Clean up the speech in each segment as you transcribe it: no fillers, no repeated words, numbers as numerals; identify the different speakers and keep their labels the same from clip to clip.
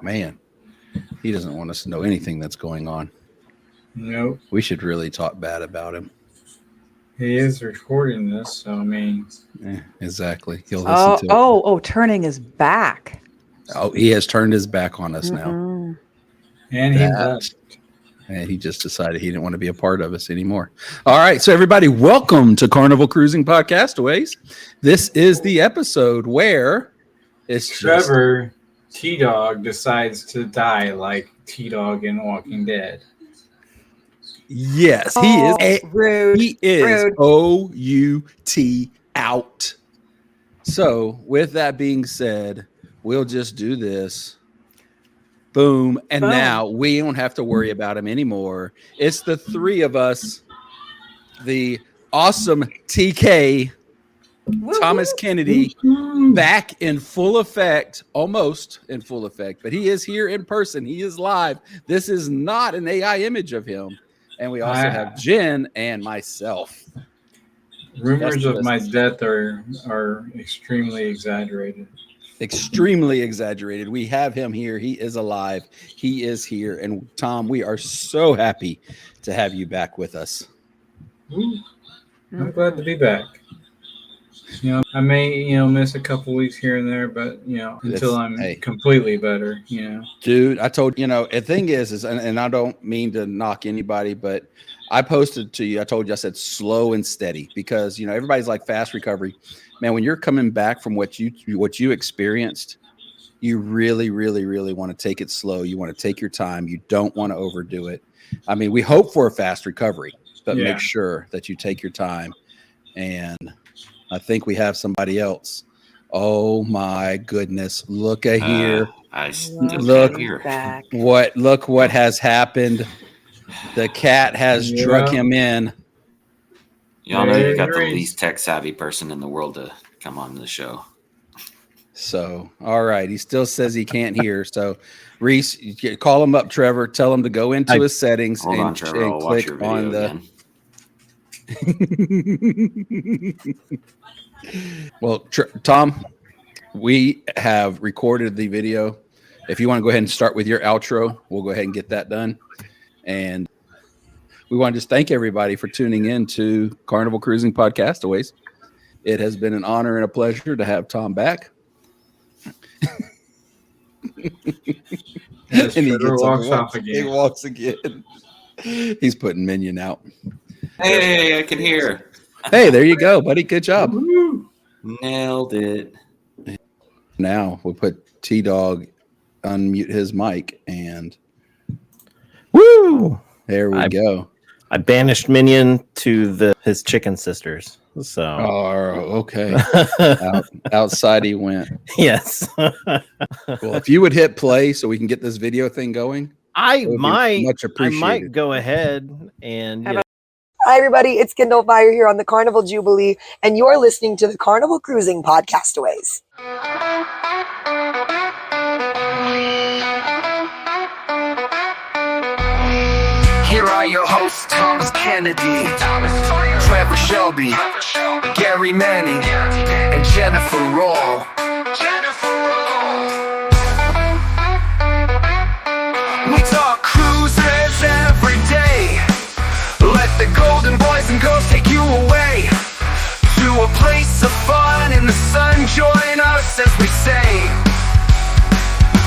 Speaker 1: man, he doesn't want us to know anything that's going on.
Speaker 2: Nope.
Speaker 1: We should really talk bad about him.
Speaker 2: He is recording this, so I mean.
Speaker 1: Exactly. He'll listen to it.
Speaker 3: Turning his back.
Speaker 1: Oh, he has turned his back on us now.
Speaker 2: And he left.
Speaker 1: And he just decided he didn't want to be a part of us anymore. All right. So everybody, welcome to Carnival Cruising Podcastaways. This is the episode where it's
Speaker 2: Trevor T-Dog decides to die like T-Dog in Walking Dead.
Speaker 1: Yes, he is.
Speaker 3: Rude.
Speaker 1: He is
Speaker 3: rude.
Speaker 1: O-U-T out. So with that being said, we'll just do this. Boom. And now we don't have to worry about him anymore. It's the three of us, the awesome TK, Thomas Kennedy, back in full effect, almost in full effect, but he is here in person. He is live. This is not an AI image of him. And we also have Jen and myself.
Speaker 2: Rumors of my death are extremely exaggerated.
Speaker 1: Extremely exaggerated. We have him here. He is alive. He is here. And Tom, we are so happy to have you back with us.
Speaker 2: I'm glad to be back. I may, miss a couple weeks here and there, but until I'm completely better,
Speaker 1: Dude, I told the thing is, and I don't mean to knock anybody, but I posted to you. I told you, I said slow and steady because everybody's like fast recovery. Man, when you're coming back from what you experienced, you really, really, really want to take it slow. You want to take your time. You don't want to overdo it. I mean, we hope for a fast recovery, but make sure that you take your time. And I think we have somebody else. Oh my goodness. Look at here. Look what has happened. The cat has drug him in.
Speaker 4: Y'all know you got the least tech savvy person in the world to come on the show.
Speaker 1: So, all right. He still says he can't hear. So, Reese, you call him up, Trevor. Tell him to go into his settings and click on the. Well, Tom, we have recorded the video. If you want to go ahead and start with your outro, we'll go ahead and get that done. And we want to just thank everybody for tuning in to Carnival Cruising Podcastaways. It has been an honor and a pleasure to have Tom back.
Speaker 2: And he walks off again.
Speaker 1: He walks again. He's putting Minion out.
Speaker 4: Hey, I can hear.
Speaker 1: Hey, there you go, buddy. Good job.
Speaker 4: Woo-hoo. Nailed it.
Speaker 1: Now we'll put T-Dog, unmute his mic, and
Speaker 5: woo!
Speaker 1: There we go.
Speaker 5: I banished Minion to his chicken sisters. So
Speaker 1: okay. Outside he went.
Speaker 5: Yes.
Speaker 1: Well, if you would hit play so we can get this video thing going,
Speaker 5: I might go ahead and.
Speaker 6: Hi, everybody. It's Kindle Fire here on the Carnival Jubilee, and you're listening to the Carnival Cruising Podcastaways.
Speaker 7: Here are your hosts, Thomas Kennedy, Trevor Shelby, Gary Manning, and Jennifer Roll. We talk cruises every day. Let the golden boys and girls take you away to a place of fun in the sun. Join us as we say,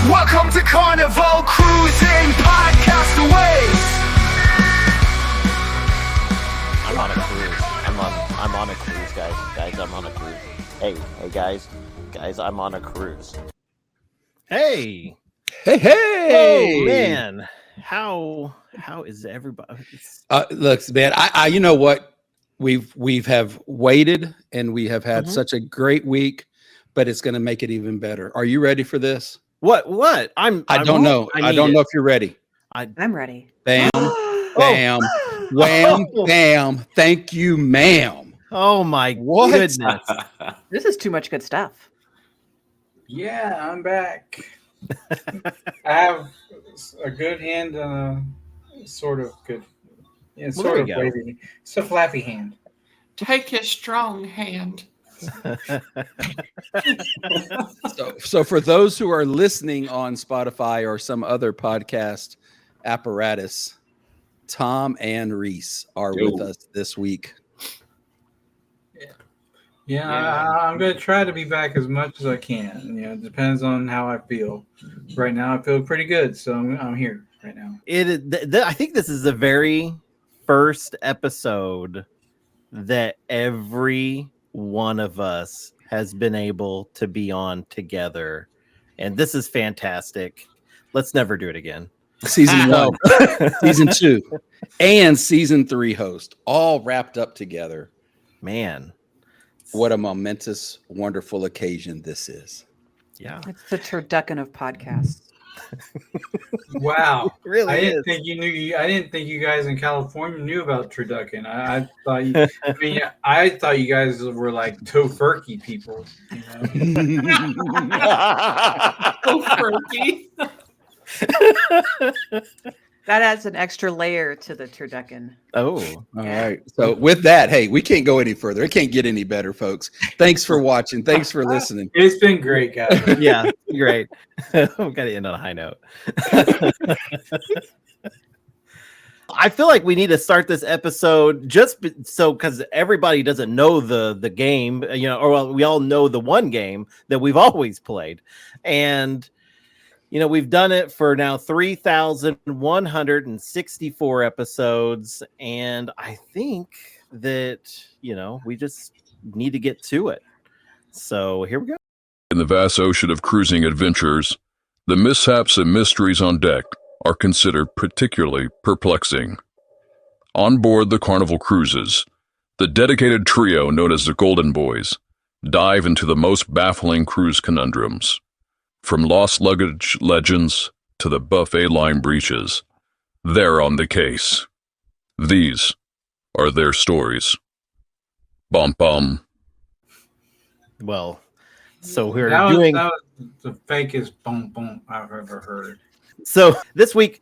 Speaker 7: welcome to Carnival Cruising Podcastaways.
Speaker 5: I'm on a cruise. I'm on a cruise, guys. Guys, I'm on a cruise. Hey, guys, I'm on a cruise. Hey. Oh man, how is everybody?
Speaker 1: Look, man, I you know what? We've have waited and we have had such a great week, but it's going to make it even better. Are you ready for this?
Speaker 5: What? I
Speaker 1: don't know. I don't know if you're ready.
Speaker 3: I'm ready.
Speaker 1: Bam, bam, wham, bam. Thank you, ma'am.
Speaker 5: Oh my goodness.
Speaker 3: This is too much good stuff.
Speaker 2: Yeah, I'm back. I have a good hand and a sort of good. Yeah, sort of wavy. It's a flappy hand.
Speaker 4: Take a strong hand.
Speaker 1: So for those who are listening on Spotify or some other podcast apparatus, Tom and Reese are with us this week.
Speaker 2: Yeah, I'm going to try to be back as much as I can. It depends on how I feel. Right now, I feel pretty good, so I'm here right now.
Speaker 5: I think this is the very first episode that every one of us has been able to be on together, and this is fantastic. Let's never do it again.
Speaker 1: Season 1, season 2, and season 3 host all wrapped up together.
Speaker 5: Man,
Speaker 1: what a momentous, wonderful occasion this is.
Speaker 5: Yeah,
Speaker 3: it's the turducken of podcasts.
Speaker 2: Wow,
Speaker 5: really
Speaker 2: I didn't think you knew. I didn't think you guys in California knew about turducken. I thought you. I thought you guys were like tofurkey people.
Speaker 4: Tofurkey.
Speaker 3: That adds an extra layer to the turducken.
Speaker 5: Oh,
Speaker 1: all right. So with that, hey, we can't go any further. It can't get any better, folks. Thanks for watching. Thanks for listening.
Speaker 2: It's been great, guys.
Speaker 5: Yeah, great. We've got to end on a high note. I feel like we need to start this episode because everybody doesn't know the game, or we all know the one game that we've always played, and we've done it for now 3,164 episodes, and I think that we just need to get to it. So here we go.
Speaker 8: In the vast ocean of cruising adventures, the mishaps and mysteries on deck are considered particularly perplexing. On board the Carnival Cruises, the dedicated trio known as the Golden Boys dive into the most baffling cruise conundrums. From lost luggage legends to the buffet line breaches, they're on the case. These are their stories. Bum bum.
Speaker 5: Well, so we're
Speaker 2: that
Speaker 5: doing
Speaker 2: was the fakest bum bum I've ever heard.
Speaker 5: So this week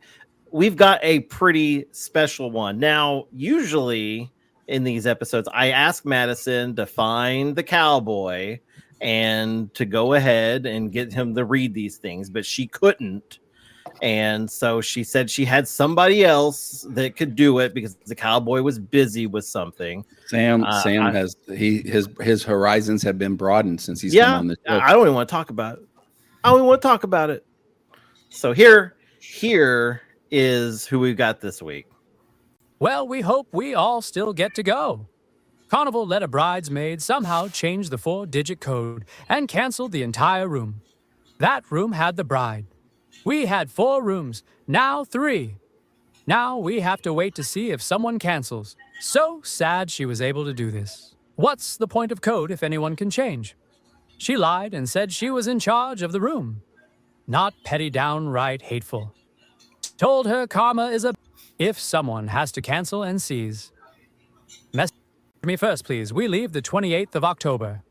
Speaker 5: we've got a pretty special one. Now, usually in these episodes, I ask Madison to find the cowboy and to go ahead and get him to read these things, but she couldn't. And so she said she had somebody else that could do it because the cowboy was busy with something.
Speaker 1: Sam has his horizons have been broadened since he's come on the show.
Speaker 5: I don't even want to talk about it. So here is who we've got this week.
Speaker 9: Well, we hope we all still get to go. Carnival let a bridesmaid somehow change the 4-digit code and canceled the entire room. That room had the bride. We had 4 rooms, now 3. Now we have to wait to see if someone cancels. So sad she was able to do this. What's the point of code if anyone can change? She lied and said she was in charge of the room. Not petty, downright hateful. Told her karma is if someone has to cancel and seize. Message me first, please. We leave the 28th of October.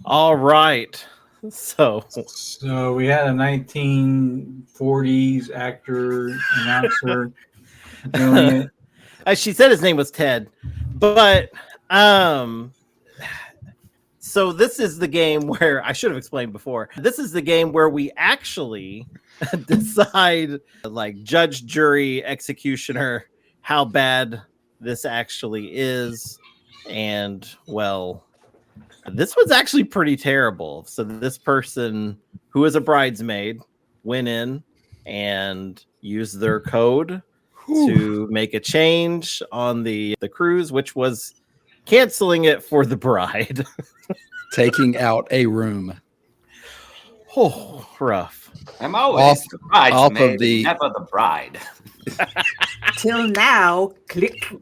Speaker 5: All right. So
Speaker 2: we had a 1940s actor, announcer.
Speaker 5: She said his name was Ted, but so this is the game where I should have explained before. This is the game where we actually decide, like judge, jury, executioner, how bad this actually is. And well, this was actually pretty terrible. So this person who is a bridesmaid went in and used their code to make a change on the cruise, which was canceling it for the bride.
Speaker 1: Taking out a room.
Speaker 5: Oh, rough.
Speaker 4: I'm always the bridesmaid, never the bride.
Speaker 3: Till now, click.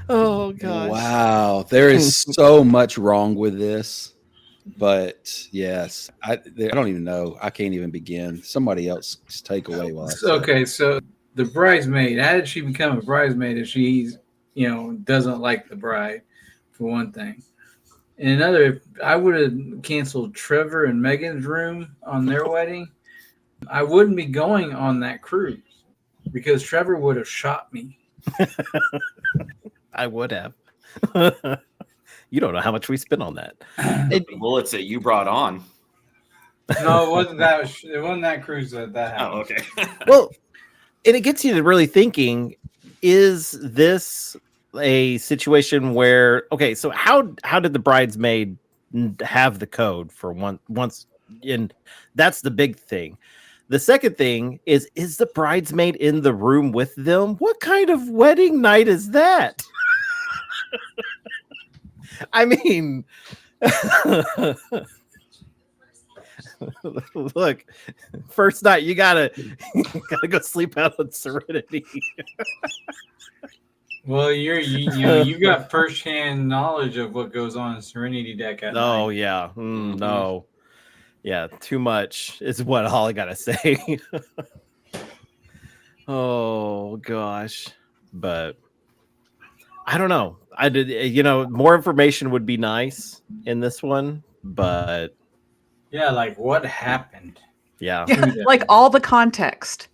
Speaker 5: Oh, gosh.
Speaker 1: Wow. There is so much wrong with this. But yes, I don't even know. I can't even begin. Somebody else take away.
Speaker 2: Okay, so the bridesmaid, how did she become a bridesmaid if she's, doesn't like the bride, for one thing? And another, I would have canceled Trevor and Megan's room on their wedding. I wouldn't be going on that cruise because Trevor would have shot me.
Speaker 5: I would have. You don't know how much we spent on that.
Speaker 4: The bullets that you brought on.
Speaker 2: No, it wasn't that. It wasn't that cruise that happened.
Speaker 4: Oh, okay.
Speaker 5: Well, and it gets you to really thinking: is this a situation where so how did the bridesmaid have the code for once? And that's the big thing. The second thing is the bridesmaid in the room with them? What kind of wedding night is that? I mean, look, first night you gotta go sleep out on Serenity.
Speaker 2: Well, you got firsthand knowledge of what goes on in Serenity deck at night.
Speaker 5: Oh yeah, no, yeah, too much is all I gotta say. Oh gosh, but I don't know. I did, more information would be nice in this one, but
Speaker 2: yeah, like what happened?
Speaker 5: Yeah,
Speaker 3: like all the context.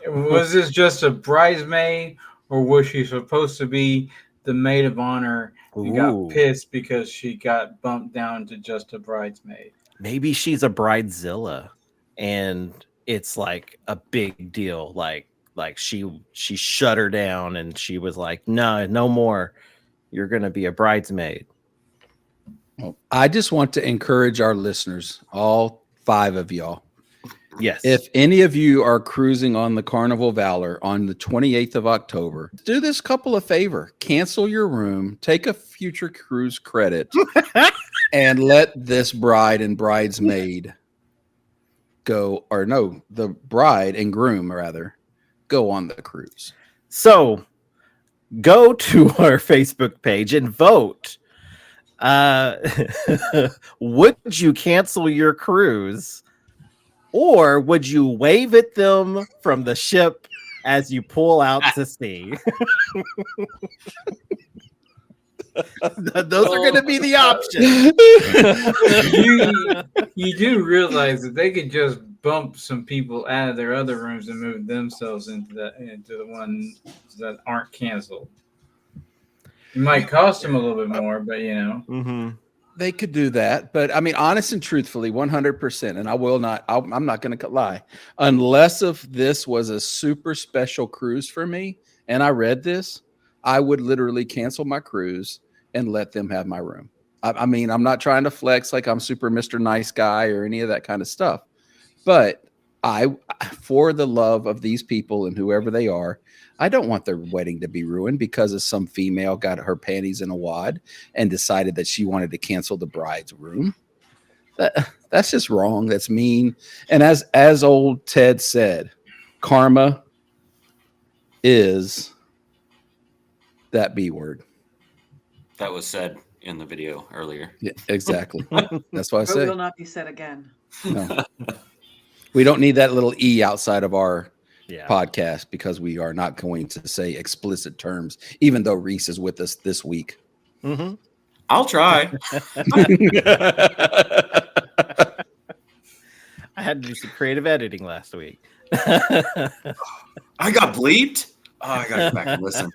Speaker 2: Was this just a bridesmaid, or was she supposed to be the maid of honor and got pissed because she got bumped down to just a bridesmaid?
Speaker 5: Maybe she's a bridezilla, and it's like a big deal. Like she shut her down, and she was like, no more. You're gonna be a bridesmaid.
Speaker 1: Well, I just want to encourage our listeners, all 5 of y'all.
Speaker 5: Yes.
Speaker 1: If any of you are cruising on the Carnival Valor on the 28th of October, do this couple a favor. Cancel your room, take a future cruise credit, and let this bride and bridesmaid go, or no, the bride and groom, rather, go on the cruise.
Speaker 5: So go to our Facebook page and vote. Would you cancel your cruise, or would you wave at them from the ship as you pull out to sea? Those are going to be the options.
Speaker 2: You do realize that they could just bump some people out of their other rooms and move themselves into the ones that aren't canceled. It might cost them a little bit more, but
Speaker 1: They could do that. But I mean, honest and truthfully, 100%. And I'm not going to lie. Unless if this was a super special cruise for me and I read this, I would literally cancel my cruise and let them have my room. I mean, I'm not trying to flex like I'm super Mr. Nice Guy or any of that kind of stuff. But for the love of these people and whoever they are, I don't want their wedding to be ruined because of some female got her panties in a wad and decided that she wanted to cancel the bride's room. That's just wrong. That's mean. And as old Ted said, karma is that B word.
Speaker 4: That was said in the video earlier.
Speaker 1: Yeah, exactly. That's what I
Speaker 3: But
Speaker 1: said.
Speaker 3: will not be said again.
Speaker 1: No. We don't need that little E outside of our
Speaker 5: Yeah.
Speaker 1: podcast because we are not going to say explicit terms, even though Reese is with us this week.
Speaker 5: Mm-hmm.
Speaker 4: I'll try.
Speaker 5: I had to do some creative editing last week.
Speaker 4: I got bleeped. Oh, I gotta go back and listen.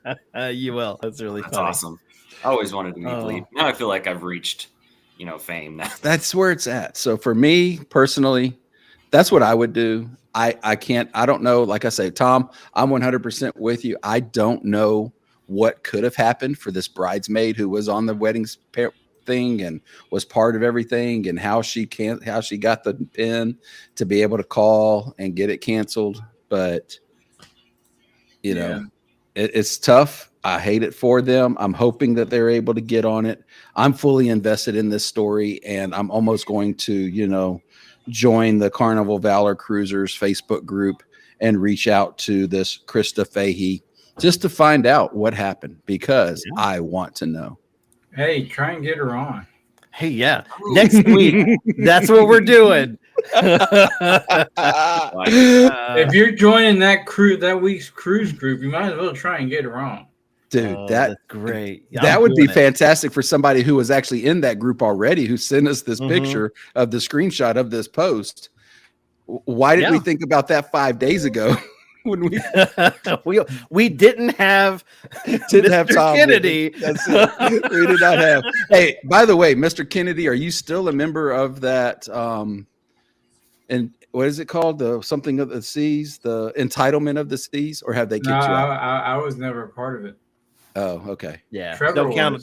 Speaker 5: You will. That's really
Speaker 4: That's
Speaker 5: funny.
Speaker 4: awesome. I always wanted to be bleeped. Now I feel like I've reached, fame.
Speaker 1: That's where it's at. So for me personally, that's what I would do. I don't know. Like I say, Tom, I'm 100% with you. I don't know what could have happened for this bridesmaid who was on the wedding thing and was part of everything, and how she got the pin to be able to call and get it canceled. But it's tough. I hate it for them. I'm hoping that they're able to get on it. I'm fully invested in this story, and I'm almost going to, join the Carnival Valor Cruisers Facebook group and reach out to this Krista Fahey just to find out what happened, because I want to know.
Speaker 2: Hey, try and get her on.
Speaker 5: Hey, yeah. Next week, that's what we're doing.
Speaker 2: If you're joining that week's cruise group, you might as well try and get her on.
Speaker 1: Dude,
Speaker 5: that's great.
Speaker 1: That would be fantastic for somebody who was actually in that group already, who sent us this picture of the screenshot of this post. Why did we think about that 5 days ago? when
Speaker 5: we didn't have Mr.
Speaker 1: Tom
Speaker 5: Kennedy.
Speaker 1: That's it. We did not have. Hey, by the way, Mr. Kennedy, are you still a member of that? And what is it called? The something of the seas, the entitlement of the seas, or have they kicked you out?
Speaker 2: I was never a part of it.
Speaker 1: Oh, okay.
Speaker 5: Yeah,
Speaker 2: Trevor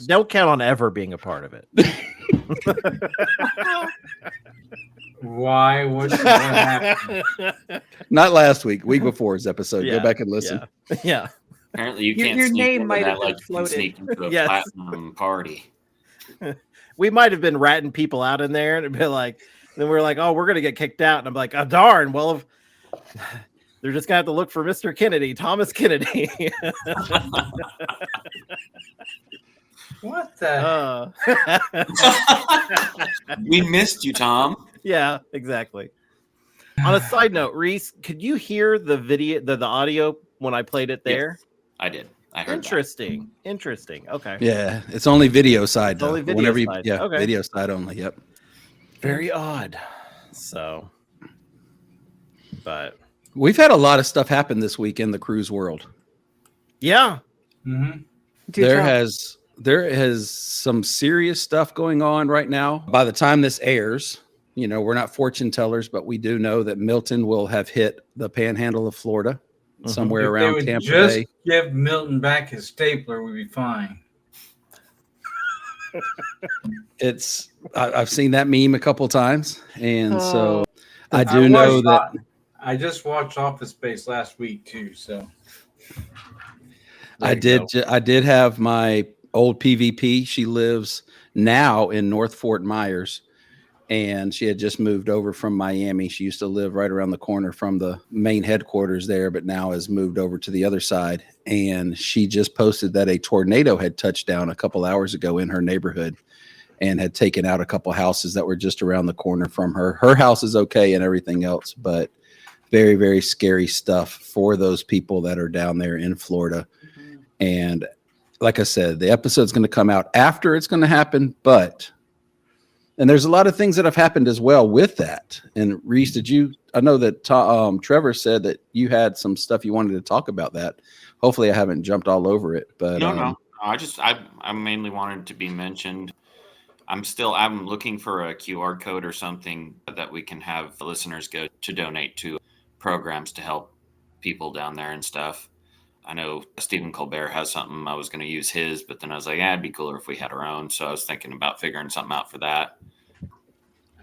Speaker 5: don't count on ever being a part of it.
Speaker 2: Why? What happened?
Speaker 1: Not last week before his episode. Go back and listen.
Speaker 5: Yeah.
Speaker 4: Apparently, you can't
Speaker 3: Your
Speaker 4: sneak
Speaker 3: name
Speaker 4: into
Speaker 3: might
Speaker 4: that
Speaker 3: have been
Speaker 4: like you can
Speaker 3: floated.
Speaker 4: sneak into a
Speaker 5: Yes.
Speaker 4: platinum party.
Speaker 5: We might have been ratting people out in there and be like, then we're like, oh, we're gonna get kicked out, and I'm like, oh darn, well, they're just gonna have to look for Mr. Kennedy, Thomas Kennedy.
Speaker 2: What the?
Speaker 4: We missed you, Tom.
Speaker 5: Yeah, exactly. On a side note, Reese, could you hear the video, the audio when I played it there?
Speaker 4: Yes, I did. I heard
Speaker 5: Interesting. Okay.
Speaker 1: Yeah, it's only video side.
Speaker 5: It's only
Speaker 1: though.
Speaker 5: video side.
Speaker 1: Yeah,
Speaker 5: Okay.
Speaker 1: video side only. Yep.
Speaker 5: Very odd. So, but
Speaker 1: We've had a lot of stuff happen this week in the cruise world.
Speaker 5: yeah,
Speaker 2: Mm-hmm.
Speaker 1: There has some serious stuff going on right now. By the time this airs, we're not fortune tellers, but we do know that Milton will have hit the panhandle of Florida, somewhere
Speaker 2: If they
Speaker 1: around
Speaker 2: would
Speaker 1: Tampa
Speaker 2: just
Speaker 1: Bay.
Speaker 2: give Milton back his stapler, we'd be fine.
Speaker 1: I've seen that meme a couple times, and so I do know that
Speaker 2: I just watched Office Space last week too. So
Speaker 1: I did have my old PVP. She lives now in North Fort Myers, and she had just moved over from Miami. She used to live right around the corner from the main headquarters there, but now has moved over to the other side. And she just posted that a tornado had touched down a couple hours ago in her neighborhood and had taken out a couple houses that were just around the corner from her. Her house is okay and everything else, but very, very scary stuff for those people that are down there in Florida. And like I said, the episode's going to come out after it's going to happen, and there's a lot of things that have happened as well with that. And Reese, I know that Trevor said that you had some stuff you wanted to talk about that. Hopefully I haven't jumped all over it, but
Speaker 4: No. I mainly wanted to be mentioned. I'm looking for a QR code or something that we can have the listeners go to donate to programs to help people down there and stuff. I know Stephen Colbert has something. I was going to use his, but then I was like, it'd be cooler if we had our own. So I was thinking about figuring something out for that.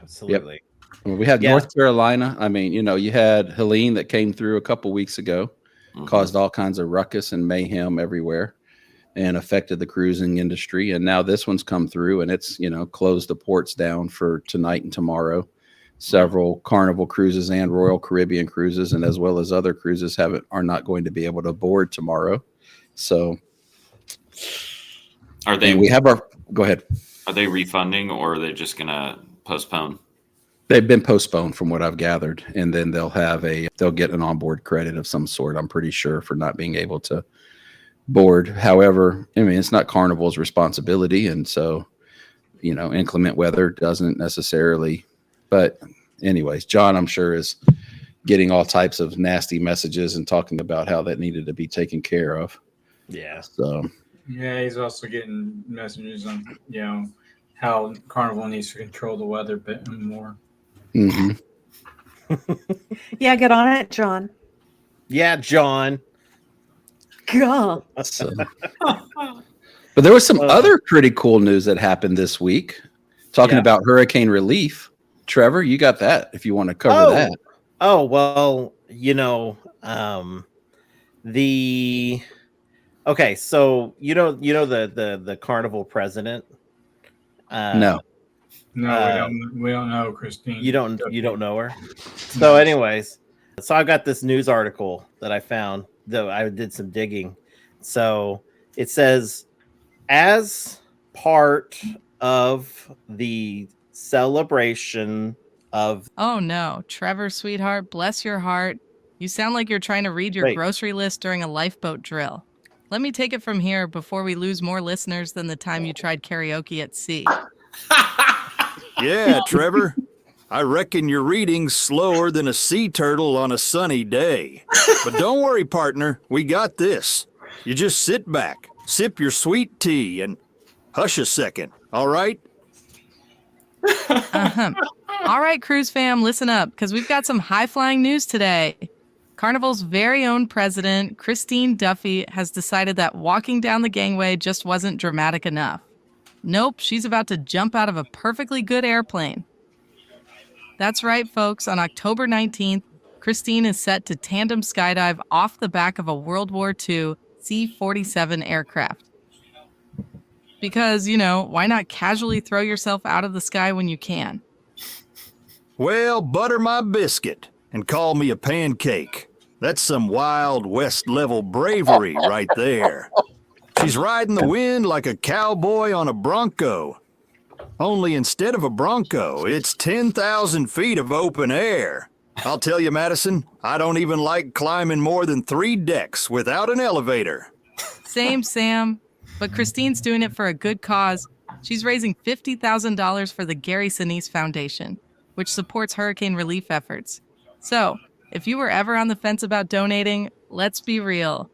Speaker 5: absolutely.
Speaker 1: we had North Carolina. I mean, you had Helene that came through a couple weeks ago, caused all kinds of ruckus and mayhem everywhere and affected the cruising industry. And now this one's come through and it's, closed the ports down for tonight and tomorrow. Several Carnival cruises and Royal Caribbean cruises, and as well as other cruises are not going to be able to board tomorrow. So
Speaker 4: Are they?
Speaker 1: Go ahead.
Speaker 4: Are they refunding or are they just going to postpone?
Speaker 1: They've been postponed from what I've gathered, and then they'll get an onboard credit of some sort. I'm pretty sure for not being able to board. However, I mean, it's not Carnival's responsibility, and so inclement weather doesn't necessarily. But anyways, John, I'm sure, is getting all types of nasty messages and talking about how that needed to be taken care of.
Speaker 5: Yeah.
Speaker 1: So
Speaker 2: yeah, he's also getting messages on how Carnival needs to control the weather a bit more.
Speaker 1: mm-hmm.
Speaker 3: Yeah, get on it, John.
Speaker 5: Yeah, John.
Speaker 3: God.
Speaker 1: So. But there was some other pretty cool news that happened this week, talking about hurricane relief. Trevor, you got that if you want to cover that.
Speaker 5: Oh, well, okay, so the Carnival president.
Speaker 1: No.
Speaker 2: No, we don't know Christine.
Speaker 5: You don't know her. So anyways, so I got this news article that I found, though I did some digging. So it says, as part of the celebration of...
Speaker 10: Oh no, Trevor, sweetheart, bless your heart. You sound like you're trying to read your grocery list during a lifeboat drill. Let me take it from here before we lose more listeners than the time you tried karaoke at sea.
Speaker 11: Yeah, Trevor. I reckon your reading's slower than a sea turtle on a sunny day. But don't worry, partner, we got this. You just sit back, sip your sweet tea, and hush a second, all right?
Speaker 10: Uh-huh. All right, cruise fam, listen up, because we've got some high-flying news today. Carnival's very own president, Christine Duffy, has decided that walking down the gangway just wasn't dramatic enough. Nope, she's about to jump out of a perfectly good airplane. That's right, folks. On October 19th, Christine is set to tandem skydive off the back of a World War II C-47 aircraft. Because, why not casually throw yourself out of the sky when you can?
Speaker 11: Well, butter my biscuit and call me a pancake. That's some Wild West level bravery right there. She's riding the wind like a cowboy on a bronco. Only instead of a bronco, it's 10,000 feet of open air. I'll tell you, Madison, I don't even like climbing more than 3 decks without an elevator.
Speaker 10: Same, Sam. But Christine's doing it for a good cause. She's raising $50,000 for the Gary Sinise Foundation, which supports hurricane relief efforts. So, if you were ever on the fence about donating, let's be real.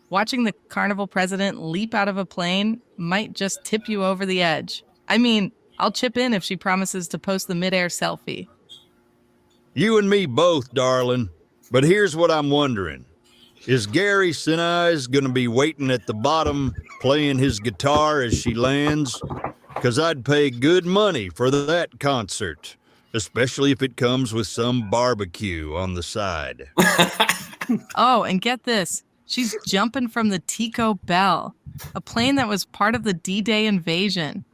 Speaker 10: Watching the Carnival president leap out of a plane might just tip you over the edge. I mean, I'll chip in if she promises to post the midair selfie.
Speaker 11: You and me both, darling. But here's what I'm wondering. Is Gary Sinise gonna be waiting at the bottom, playing his guitar as she lands? 'Cause I'd pay good money for that concert, especially if it comes with some barbecue on the side.
Speaker 10: Oh, and get this. She's jumping from the Tico Bell, a plane that was part of the D-Day invasion.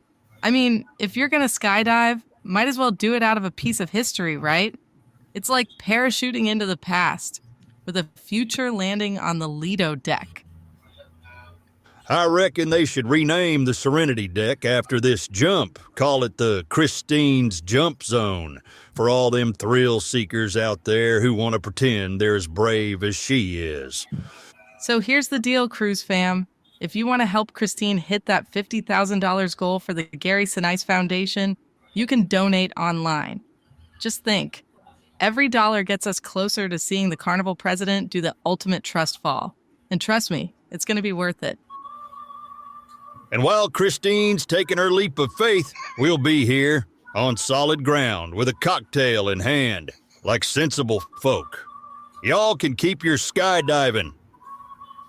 Speaker 10: I mean, if you're going to skydive, might as well do it out of a piece of history, right? It's like parachuting into the past, with a future landing on the Lido deck.
Speaker 11: I reckon they should rename the Serenity deck after this jump. Call it the Christine's Jump Zone for all them thrill seekers out there who want to pretend they're as brave as she is.
Speaker 10: So here's the deal, cruise fam. If you want to help Christine hit that $50,000 goal for the Gary Sinise Foundation, you can donate online. Just think, every dollar gets us closer to seeing the Carnival president do the ultimate trust fall. And trust me, it's going to be worth it.
Speaker 11: And while Christine's taking her leap of faith, we'll be here on solid ground with a cocktail in hand, like sensible folk. Y'all can keep your skydiving.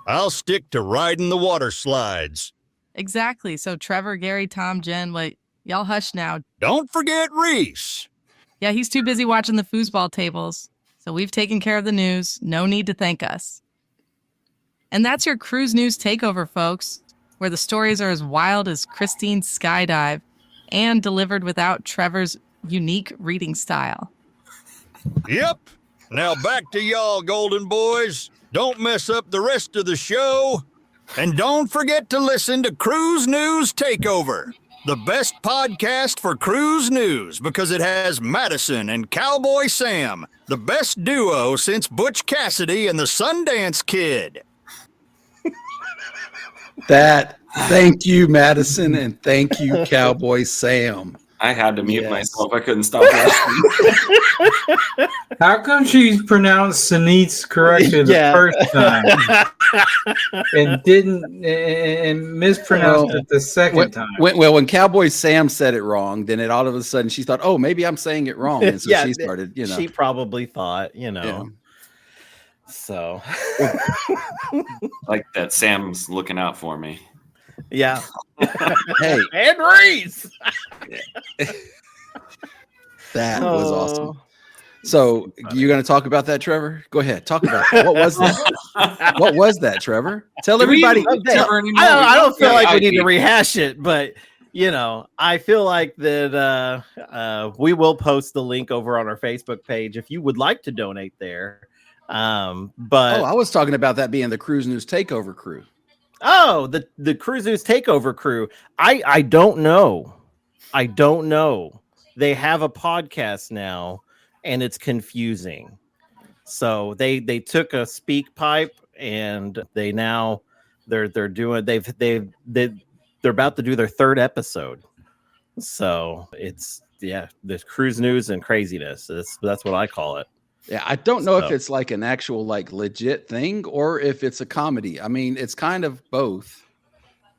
Speaker 11: I'll stick to riding the water slides.
Speaker 10: Exactly. So Trevor, Gary, Tom, Jen, wait, y'all hush now.
Speaker 11: Don't forget Reese.
Speaker 10: Yeah, he's too busy watching the foosball tables. So we've taken care of the news. No need to thank us. And that's your cruise news takeover, folks, where the stories are as wild as Christine's skydive and delivered without Trevor's unique reading style.
Speaker 11: Yep. Now back to y'all, Golden Boys. Don't mess up the rest of the show. And don't forget to listen to Cruise News Takeover, the best podcast for cruise news, because it has Madison and Cowboy Sam, the best duo since Butch Cassidy and the Sundance Kid.
Speaker 1: Thank you, Madison, and thank you, Cowboy Sam.
Speaker 4: I had to mute myself. I couldn't stop laughing.
Speaker 2: How come she's pronounced Sinise correctly the first time and mispronounced it the second time?
Speaker 1: When Cowboy Sam said it wrong, then all of a sudden she thought, oh, maybe I'm saying it wrong. And so she started,
Speaker 5: She probably thought, So.
Speaker 4: Like that Sam's looking out for me.
Speaker 5: Yeah.
Speaker 1: Hey.
Speaker 5: And Reese.
Speaker 1: That was awesome. So you're going to talk about that, Trevor? Go ahead. Talk about it. What was that? What was that, Trevor? Tell everybody.
Speaker 5: I don't feel like we need to rehash it, but I feel like that we will post the link over on our Facebook page if you would like to donate there. But
Speaker 1: I was talking about that being the Cruise News Takeover crew.
Speaker 5: Oh, the Cruise News Takeover crew. I don't know. They have a podcast now, and it's confusing. So they took a speak pipe, and they're about to do their 3rd episode. So it's there's cruise news and craziness. That's what I call it.
Speaker 1: Yeah, I don't know if it's like an actual like legit thing or if it's a comedy. I mean, it's kind of both.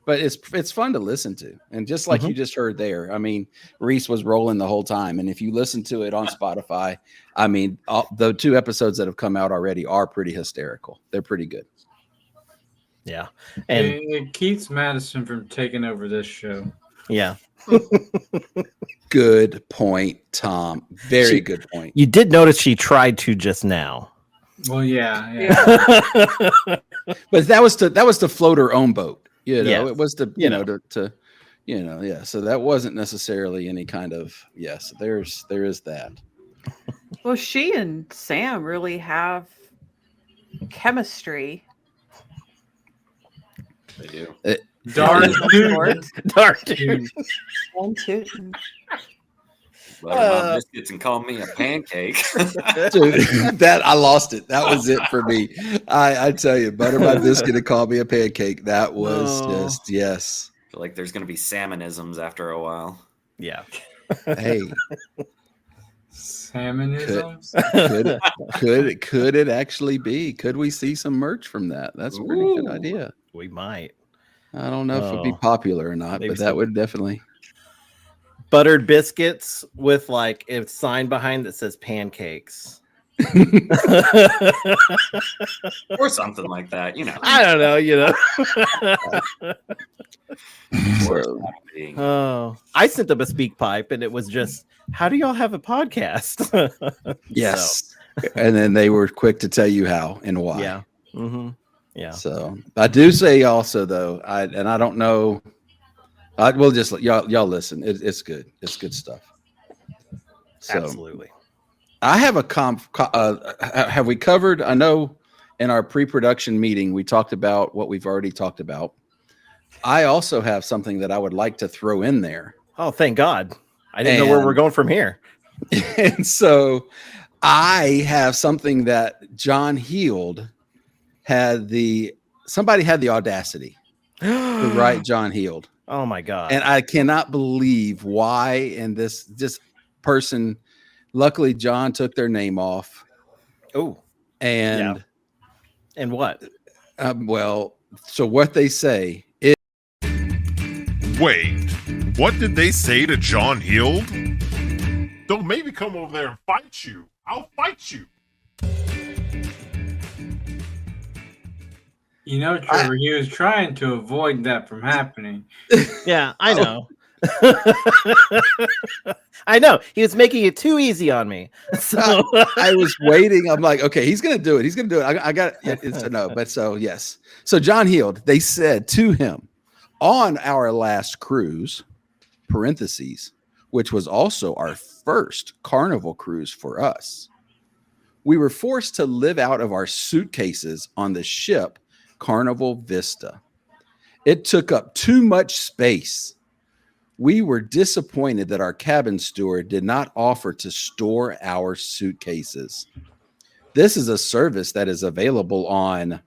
Speaker 1: But it's fun to listen to. And just like you just heard there, I mean, Reese was rolling the whole time. And if you listen to it on Spotify, I mean, the 2 episodes that have come out already are pretty hysterical. They're pretty good.
Speaker 5: Yeah. And
Speaker 2: it keeps Madison from taking over this show.
Speaker 5: Yeah.
Speaker 1: Good point, Tom. Very good point.
Speaker 5: You did notice she tried to just now.
Speaker 2: Well, yeah.
Speaker 1: But that was to float her own boat. You know, it was to, yeah. So that wasn't necessarily any kind of, yes, there is that.
Speaker 3: Well, she and Sam really have chemistry.
Speaker 4: They do.
Speaker 2: Darn
Speaker 3: dude.
Speaker 2: One, two.
Speaker 4: Butter my biscuits and call me a pancake.
Speaker 1: Dude, that I lost it. That was it for me. I tell you, butter my biscuit and call me a pancake. That was just yes.
Speaker 4: I feel like there's going to be salmonisms after a while.
Speaker 5: Yeah.
Speaker 1: Hey,
Speaker 2: salmonisms.
Speaker 1: Could it actually be? Could we see some merch from that? That's a pretty good idea.
Speaker 5: We might.
Speaker 1: I don't know if it'd be popular or not, but that would definitely.
Speaker 5: Buttered biscuits with like a sign behind that says pancakes.
Speaker 4: Or something like that, you know.
Speaker 5: I don't know, I sent them a speak pipe and it was just, how do y'all have a podcast?
Speaker 1: Yes. And then they were quick to tell you how and why.
Speaker 5: Yeah. Yeah.
Speaker 1: So I do say also though, I don't know. We'll just y'all listen. It's good. It's good stuff. So,
Speaker 5: absolutely.
Speaker 1: I have have we covered? I know in our pre-production meeting we talked about what we've already talked about. I also have something that I would like to throw in there.
Speaker 5: Oh, thank God! I didn't know where we're going from here.
Speaker 1: And so I have something that John Heald somebody had the audacity to write John Heald.
Speaker 5: Oh my God.
Speaker 1: And I cannot believe why. And this person, luckily John took their name off.
Speaker 5: Oh,
Speaker 1: and
Speaker 5: what?
Speaker 1: So what they say is,
Speaker 12: wait, what did they say to John Heald? Don't make me come over there and fight you. I'll fight you.
Speaker 2: You know, Trevor, he was trying to avoid that from happening.
Speaker 5: Yeah, I know. I know. He was making it too easy on me. So
Speaker 1: I was waiting. I'm like, okay, he's going to do it. He's going to do it. I got it. No, but so, yes. So John Heald, they said to him on our last cruise, parentheses, which was also our first Carnival cruise for us, we were forced to live out of our suitcases on the ship Carnival Vista. It took up too much space. We were disappointed that our cabin steward did not offer to store our suitcases. This is a service that is available on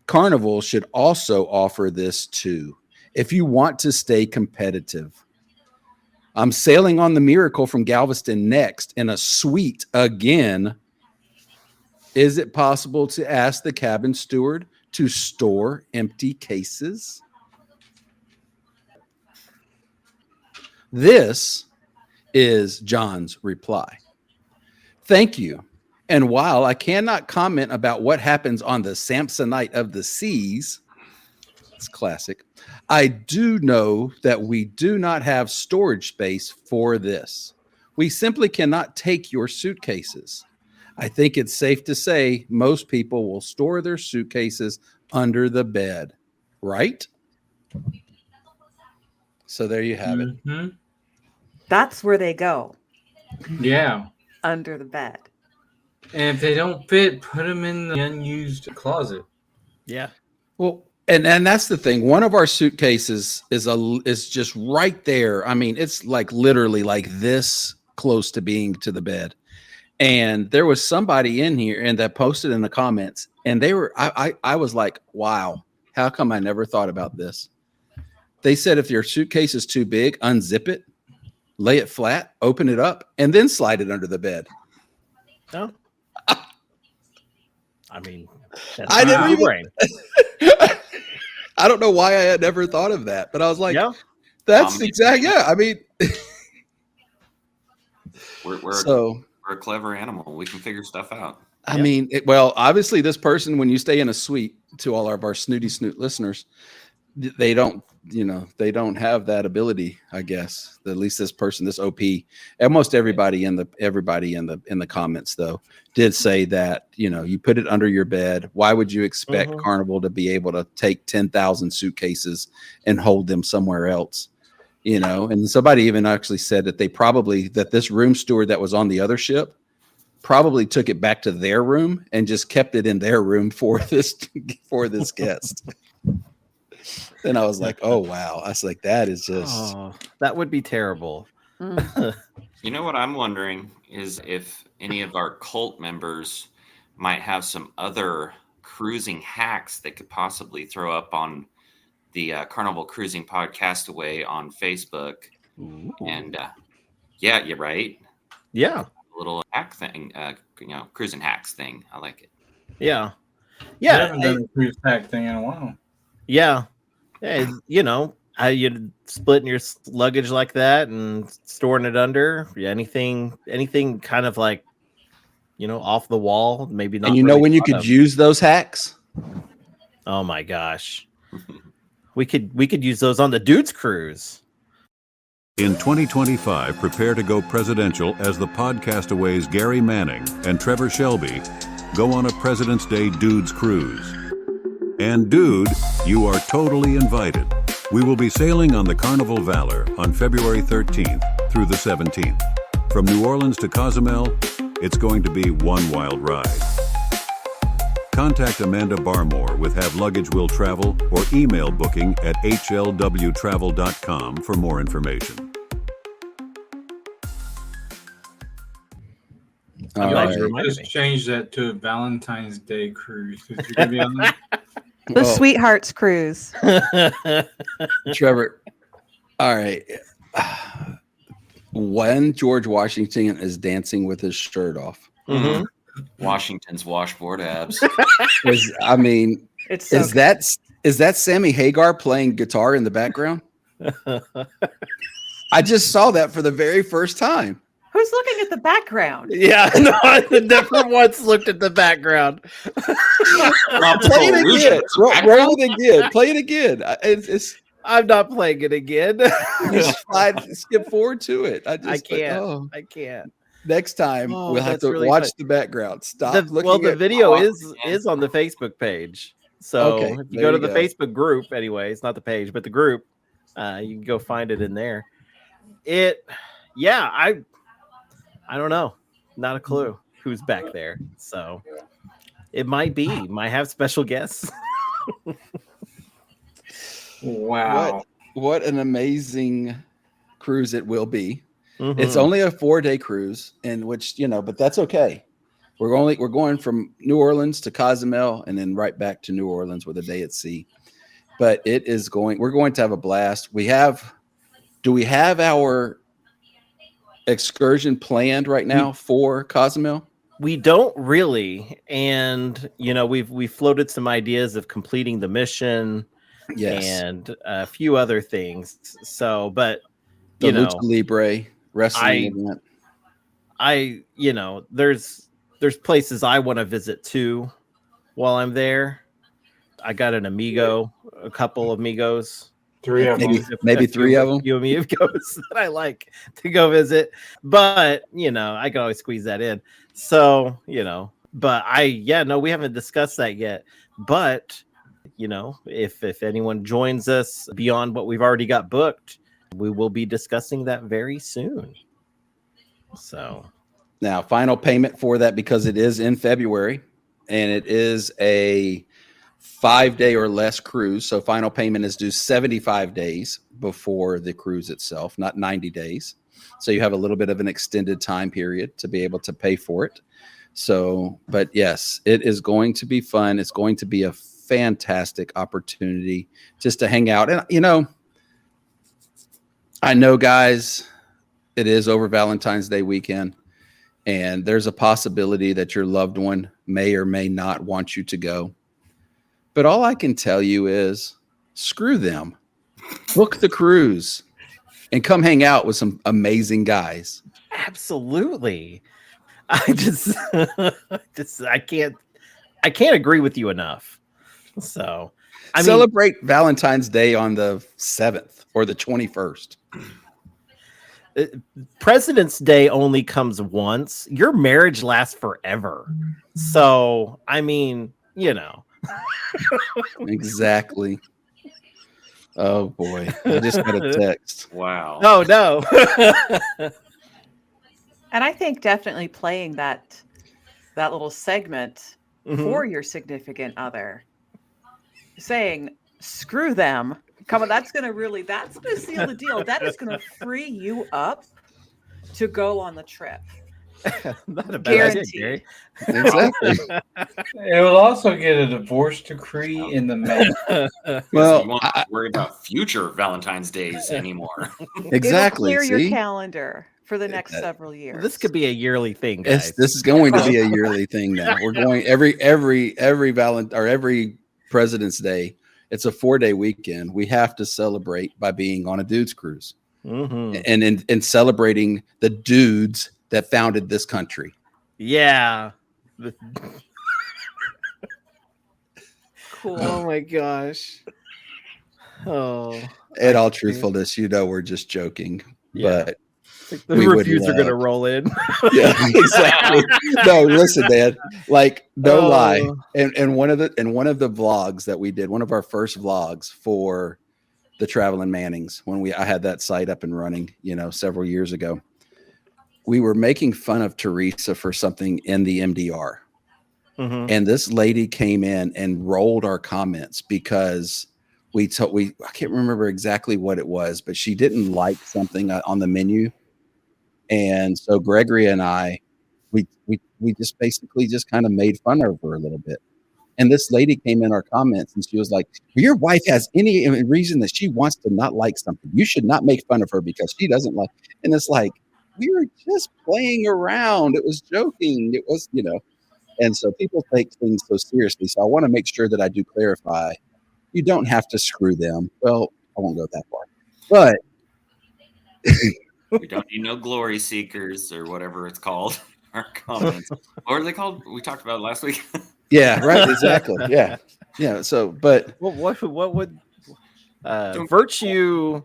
Speaker 1: Carnival should also offer this too, if you want to stay competitive. I'm sailing on the Miracle from Galveston next in a suite again. Is it possible to ask the cabin steward to store empty cases? This is John's reply. Thank you. And while I cannot comment about what happens on the Samsonite of the seas, it's classic, I do know that we do not have storage space for this. We simply cannot take your suitcases. I think it's safe to say most people will store their suitcases under the bed, right? So there you have it.
Speaker 3: That's where they go.
Speaker 2: Yeah.
Speaker 3: Under the bed.
Speaker 2: And if they don't fit, put them in the unused closet.
Speaker 5: Yeah.
Speaker 1: Well, and that's the thing. One of our suitcases is just right there. I mean, it's like literally like this close to being to the bed. And there was somebody in here and that posted in the comments, and they were, I was like, wow, how come I never thought about this? They said, if your suitcase is too big, unzip it lay it flat, open it up, and then slide it under the bed.
Speaker 5: No. I mean,
Speaker 1: I never even, I don't know why I had never thought of that, but I was like, that's exactly, I mean,
Speaker 4: we're a clever animal. We can figure stuff out.
Speaker 1: I mean, well, obviously this person, when you stay in a suite, to all of our snooty snoot listeners, they don't have that ability, I guess. At least this person, this OP, almost everybody in the comments though did say that, you put it under your bed. Why would you expect Carnival to be able to take 10,000 suitcases and hold them somewhere else? And somebody even actually said that that this room steward that was on the other ship probably took it back to their room and just kept it in their room for this guest. And I was like, oh wow. I was like, that is just
Speaker 5: that would be terrible.
Speaker 4: You know what I'm wondering is if any of our cult members might have some other cruising hacks they could possibly throw up on the Carnival Cruising Podcastaway on Facebook. Ooh. And yeah, you're right.
Speaker 5: Yeah.
Speaker 4: Little hack thing, cruising hacks thing. I like it.
Speaker 5: Yeah.
Speaker 2: I haven't done a cruise hack thing in a while.
Speaker 5: Yeah. How you splitting your luggage like that and storing it under anything kind of like, off the wall, maybe not.
Speaker 1: And when you could use those hacks?
Speaker 5: Oh my gosh. We could use those on the Dudes Cruise.
Speaker 13: In 2025, prepare to go presidential as the Podcastaways Gary Manning and Trevor Shelby go on a President's Day Dudes Cruise. And dude, you are totally invited. We will be sailing on the Carnival Valor on February 13th through the 17th. From New Orleans to Cozumel, it's going to be one wild ride. Contact Amanda Barmore with Have Luggage Will Travel or email booking at hlwtravel.com for more information.
Speaker 2: Just change that to a Valentine's Day cruise. You're gonna be on that?
Speaker 3: The Sweethearts Cruise.
Speaker 1: Trevor, all right. When George Washington is dancing with his shirt off.
Speaker 4: Mm-hmm. Washington's washboard abs.
Speaker 1: Is that Sammy Hagar playing guitar in the background? I just saw that for the very first time.
Speaker 3: Who's looking at the background?
Speaker 5: Yeah, no, I never once looked at the background.
Speaker 1: Play it again. Roll it again. Play it again.
Speaker 5: I'm not playing it again.
Speaker 1: Skip forward to it. I
Speaker 5: can't.
Speaker 1: Next time we'll have to really watch the background. Stop looking.
Speaker 5: Well, the video is on the Facebook page. So if you go to the Facebook group, anyway, it's not the page, but the group, you can go find it in there. I don't know. Not a clue who's back there. So it might have special guests.
Speaker 2: Wow.
Speaker 1: What an amazing cruise it will be. Mm-hmm. It's only a 4-day cruise, in which, but that's okay. We're going from New Orleans to Cozumel and then right back to New Orleans with a day at sea. But we're going to have a blast. Do we have our excursion planned right now for Cozumel?
Speaker 5: We don't really. And, we've floated some ideas of completing the mission and a few other things. So, but,
Speaker 1: the Lucha Libre wrestling event.
Speaker 5: There's places I want to visit too while I'm there. I got an amigo, a couple of amigos.
Speaker 2: Three of them.
Speaker 1: Maybe three of them.
Speaker 5: A few amigos that I like to go visit. But, I can always squeeze that in. So, but we haven't discussed that yet. But, if anyone joins us beyond what we've already got booked, we will be discussing that very soon. So
Speaker 1: now, final payment for that, because it is in February and it is a 5-day or less cruise. So final payment is due 75 days before the cruise itself, not 90 days. So you have a little bit of an extended time period to be able to pay for it. So, but yes, it is going to be fun. It's going to be a fantastic opportunity just to hang out. And, I know, guys, It is over Valentine's Day weekend, and there's a possibility that your loved one may or may not want you to go. But all I can tell you is screw them. Book the cruise and come hang out with some amazing guys.
Speaker 5: Absolutely. I just I can't agree with you enough. So I
Speaker 1: celebrate Valentine's Day on the 7th or the 21st.
Speaker 5: President's Day only comes once. Your marriage lasts forever. So, I mean, you know.
Speaker 1: Exactly. Oh boy. I just got a text.
Speaker 4: Wow.
Speaker 5: Oh no.
Speaker 3: And I think definitely playing that little segment for your significant other, saying screw them. Come on, that's gonna seal the deal. That is gonna free you up to go on the trip.
Speaker 5: Not a bad
Speaker 3: Guaranteed.
Speaker 5: idea, Gary.
Speaker 1: Exactly.
Speaker 2: It will also get a divorce decree in the mail.
Speaker 4: Well, you won't have to worry about future Valentine's Days anymore.
Speaker 1: Exactly.
Speaker 3: It'll clear your calendar for the next several years.
Speaker 5: This could be a yearly thing, guys.
Speaker 1: This is going to be a yearly thing now. We're going every President's Day. It's a 4-day weekend. We have to celebrate by being on a dude's cruise, and celebrating the dudes that founded this country.
Speaker 5: Yeah.
Speaker 3: Cool.
Speaker 5: Oh my gosh. Oh.
Speaker 1: In all truthfulness, we're just joking, but
Speaker 5: the reviews are gonna roll in.
Speaker 1: Yeah, exactly. No, listen, man. Like, no lie. And one of the vlogs that we did, one of our first vlogs for the Traveling Mannings, when I had that site up and running, several years ago, we were making fun of Teresa for something in the MDR. And this lady came in and rolled our comments because I can't remember exactly what it was, but she didn't like something on the menu. And so Gregory and I, we just basically just kind of made fun of her a little bit. And this lady came in our comments and she was like, your wife has any reason that she wants to not like something. You should not make fun of her because she doesn't like. And it's like, we were just playing around. It was joking. It was, and so people take things so seriously. So I want to make sure that I do clarify. You don't have to screw them. Well, I won't go that far, but
Speaker 4: we don't need no glory seekers or whatever it's called. Our comments. What are they called? We talked about it last week.
Speaker 1: Yeah, right. Exactly. Yeah. Yeah. So, but
Speaker 5: what would virtue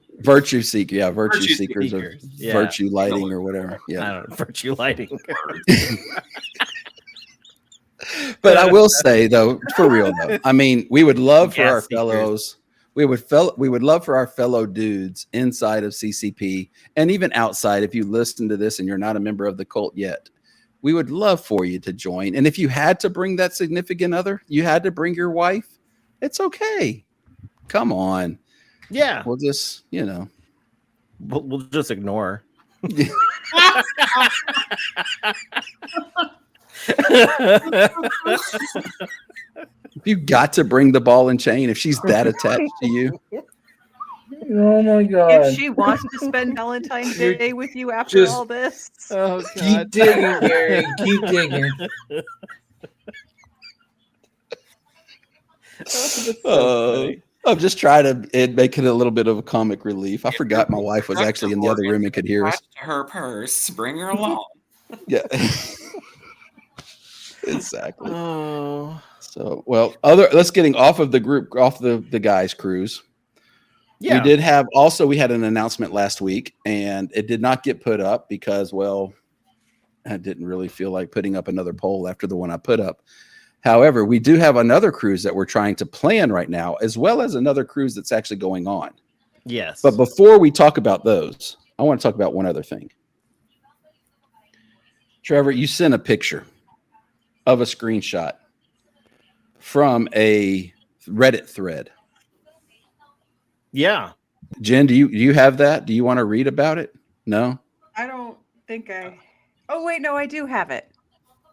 Speaker 1: seeker? Yeah. Virtue seekers or virtue lighting or whatever. Yeah.
Speaker 5: I don't know, virtue lighting.
Speaker 1: But I will say though, for real though, I mean, we would love for our fellows. We would love for our fellow dudes inside of CCP and even outside. If you listen to this and you're not a member of the cult yet, we would love for you to join. And if you had to bring that significant other, you had to bring your wife, it's okay. Come on.
Speaker 5: Yeah.
Speaker 1: We'll just,
Speaker 5: we'll just ignore.
Speaker 1: If you got to bring the ball and chain, if she's that attached to you.
Speaker 2: Oh my God.
Speaker 3: If she wants to spend Valentine's Day with you after all this.
Speaker 5: Oh, God.
Speaker 2: Keep digging, Gary. Keep digging.
Speaker 1: I'm just trying to make it a little bit of a comic relief. I forgot my wife was actually in the other room and could hear us.
Speaker 4: Her purse. Bring her along.
Speaker 1: Yeah. Exactly.
Speaker 5: Oh.
Speaker 1: So, let's getting off of the group, off the guys cruise.
Speaker 5: Yeah.
Speaker 1: We had an announcement last week and it did not get put up because, I didn't really feel like putting up another poll after the one I put up. However, we do have another cruise that we're trying to plan right now, as well as another cruise that's actually going on.
Speaker 5: Yes.
Speaker 1: But before we talk about those, I want to talk about one other thing. Trevor, you sent a picture of a screenshot from a Reddit thread.
Speaker 5: Yeah.
Speaker 1: Jen, do you have that? Do you want to read about it? No?
Speaker 3: I don't think oh wait, no, I do have it.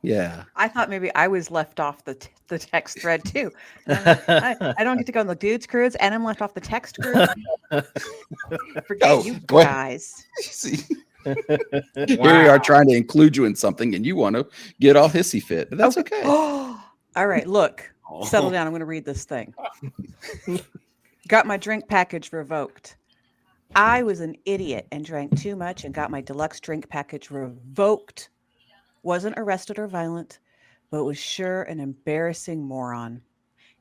Speaker 1: Yeah.
Speaker 3: I thought maybe I was left off the text thread too. I don't get to go on the dudes cruise and I'm left off the text group. Forget you guys.
Speaker 1: Here we are trying to include you in something, and you want to get all hissy fit. But that's okay.
Speaker 3: All right, look, settle down. I'm going to read this thing. Got my drink package revoked. I was an idiot and drank too much and got my deluxe drink package revoked. Wasn't arrested or violent, but was sure an embarrassing moron.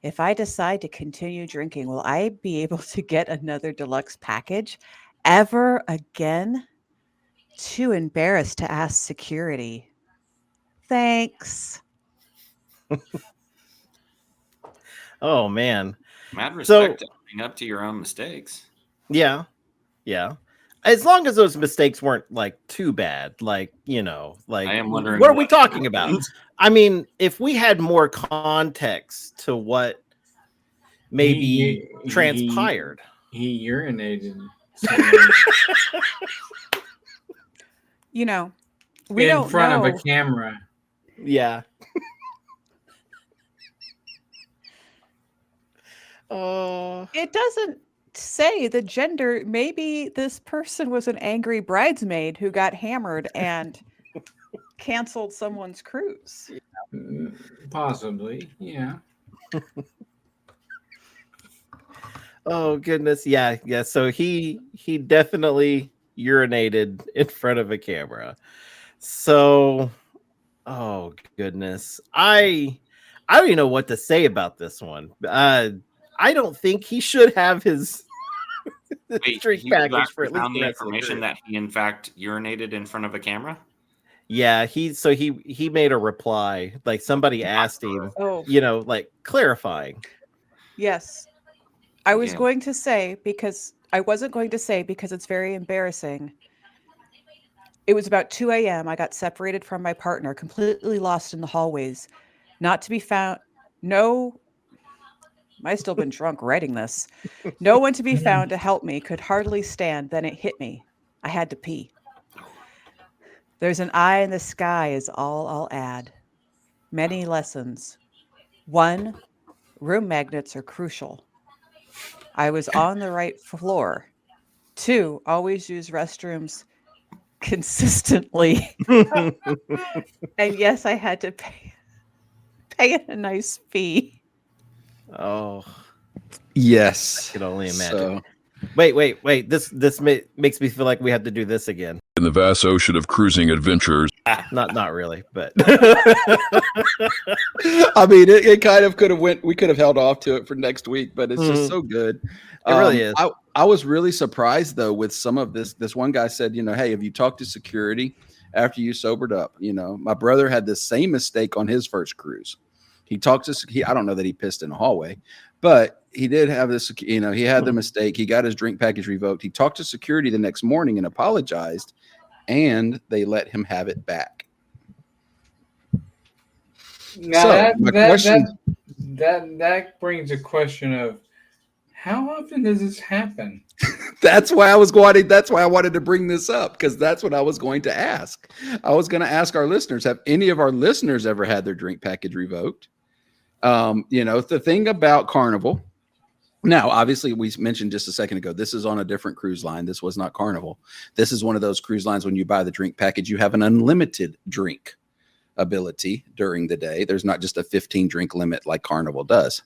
Speaker 3: If I decide to continue drinking, will I be able to get another deluxe package ever again? Too embarrassed to ask security. Thanks.
Speaker 5: Oh man.
Speaker 4: Mad respect to owning up to your own mistakes.
Speaker 5: Yeah. Yeah. As long as those mistakes weren't like too bad, like, like
Speaker 4: I am wondering
Speaker 5: what are we talking about? I mean, if we had more context to what maybe transpired.
Speaker 2: He urinated.
Speaker 3: We
Speaker 2: in
Speaker 3: don't
Speaker 2: front
Speaker 3: know.
Speaker 2: of a camera.
Speaker 5: Yeah. Oh.
Speaker 3: It doesn't say the gender. Maybe this person was an angry bridesmaid who got hammered and canceled someone's cruise.
Speaker 2: Possibly, yeah.
Speaker 5: Oh goodness, yeah. So he definitely urinated in front of a camera. So, oh goodness, I don't even know what to say about this one. I don't think he should have his drink package for at least
Speaker 4: found the
Speaker 5: rest of the
Speaker 4: information
Speaker 5: cruise.
Speaker 4: that he in fact urinated in front of a camera.
Speaker 5: Yeah, he made a reply, like somebody asked him, like clarifying.
Speaker 3: Yes. I was
Speaker 5: Yeah.
Speaker 3: going to say, because I wasn't going to say because it's very embarrassing. It was about 2 a.m. I got separated from my partner, completely lost in the hallways, not to be found. No, I still been drunk writing this. No one to be found to help me, could hardly stand. Then it hit me. I had to pee. There's an eye in the sky is all I'll add. Many lessons. 1, room magnets are crucial. I was on the right floor. 2, always use restrooms consistently. And yes, I had to pay a nice fee.
Speaker 5: Oh,
Speaker 1: yes.
Speaker 5: I can only imagine.
Speaker 1: So-
Speaker 5: Wait. This makes me feel like we have to do this again.
Speaker 8: In the vast ocean of cruising adventures.
Speaker 5: Not really, but
Speaker 1: I mean, it kind of could have we could have held off to it for next week, but it's just so good.
Speaker 5: It really is.
Speaker 1: I was really surprised though with some of this. This one guy said, hey, have you talked to security after you sobered up? My brother had the same mistake on his first cruise. He talked to I don't know that he pissed in the hallway, but he did have this, he had the mistake. He got his drink package revoked. He talked to security the next morning and apologized, and they let him have it back.
Speaker 2: Now
Speaker 1: So,
Speaker 2: that brings a question of how often does this happen?
Speaker 1: That's why I wanted to bring this up, because that's what I was going to ask. I was going to ask our listeners, have any of our listeners ever had their drink package revoked? The thing about Carnival, now, obviously, we mentioned just a second ago, this is on a different cruise line. This was not Carnival. This is one of those cruise lines when you buy the drink package, you have an unlimited drink ability during the day. There's not just a 15 drink limit like Carnival does.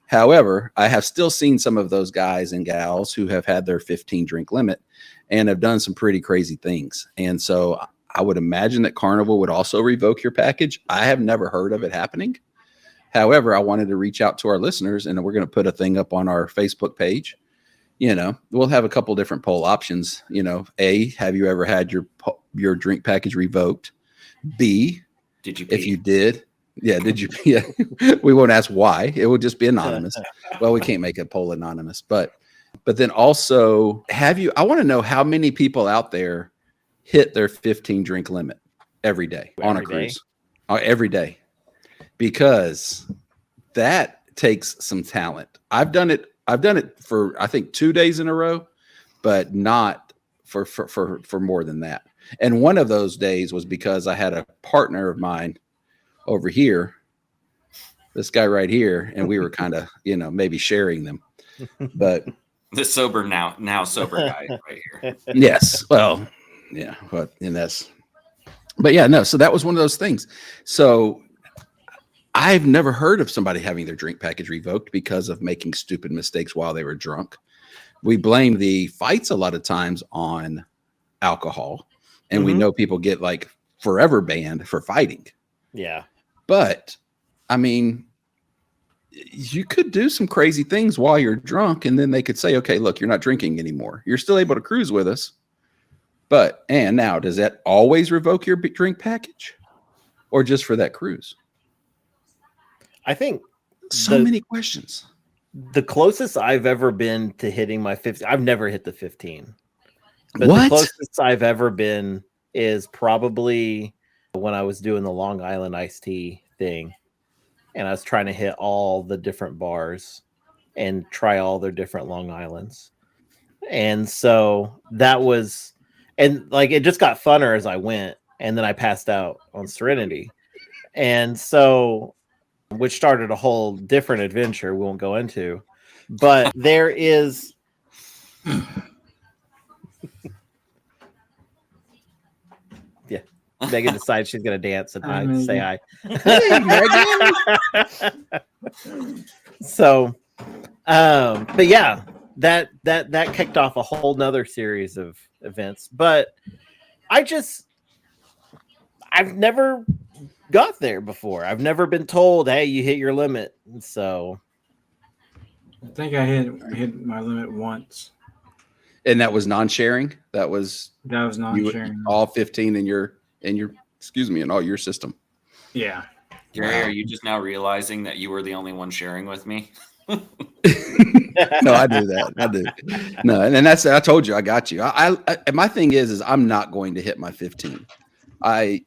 Speaker 1: However, I have still seen some of those guys and gals who have had their 15 drink limit and have done some pretty crazy things. And so I would imagine that Carnival would also revoke your package. I have never heard of it happening. However, I wanted to reach out to our listeners, and we're going to put a thing up on our Facebook page. We'll have a couple different poll options. A, have you ever had your drink package revoked? B,
Speaker 4: did you pee?
Speaker 1: If you did, did you? Yeah, we won't ask why. It would just be anonymous. Well, we can't make a poll anonymous, but then also, I want to know how many people out there hit their 15 drink limit every day on a cruise. Every day. Because that takes some talent. I've done it for I think 2 days in a row, but not for more than that. And one of those days was because I had a partner of mine over here, this guy right here, and we were kind of, maybe sharing them. But
Speaker 4: the sober now sober guy right here.
Speaker 1: Yes. Well, Yeah, but yeah, no. So that was one of those things. So I've never heard of somebody having their drink package revoked because of making stupid mistakes while they were drunk. We blame the fights a lot of times on alcohol, and we know people get like forever banned for fighting.
Speaker 5: Yeah.
Speaker 1: But I mean, you could do some crazy things while you're drunk, and then they could say, okay, look, you're not drinking anymore. You're still able to cruise with us. And now, does that always revoke your drink package or just for that cruise?
Speaker 5: I think
Speaker 1: so many questions.
Speaker 5: The closest I've ever been to hitting my 15, I've never hit the 15. But
Speaker 1: What?
Speaker 5: The closest I've ever been is probably when I was doing the Long Island iced tea thing. And I was trying to hit all the different bars and try all their different Long Islands. And so that was, and like it just got funner as I went. And then I passed out on Serenity. And so, which started a whole different adventure we won't go into. But there is. Yeah. Megan decides she's going to dance and say hi.
Speaker 2: Hey,
Speaker 5: Megan. So, but yeah, that kicked off a whole nother series of events. But I've never got there before. I've never been told, hey, you hit your limit. So
Speaker 2: I think I hit my limit once.
Speaker 1: And that was non-sharing. That was
Speaker 2: non-sharing.
Speaker 1: All 15 in your in all your system.
Speaker 2: Yeah.
Speaker 4: Gary, are you just now realizing that you were the only one sharing with me?
Speaker 1: No, I do that. I do. No, and that's, I told you, I got you. I my thing is I'm not going to hit my 15. I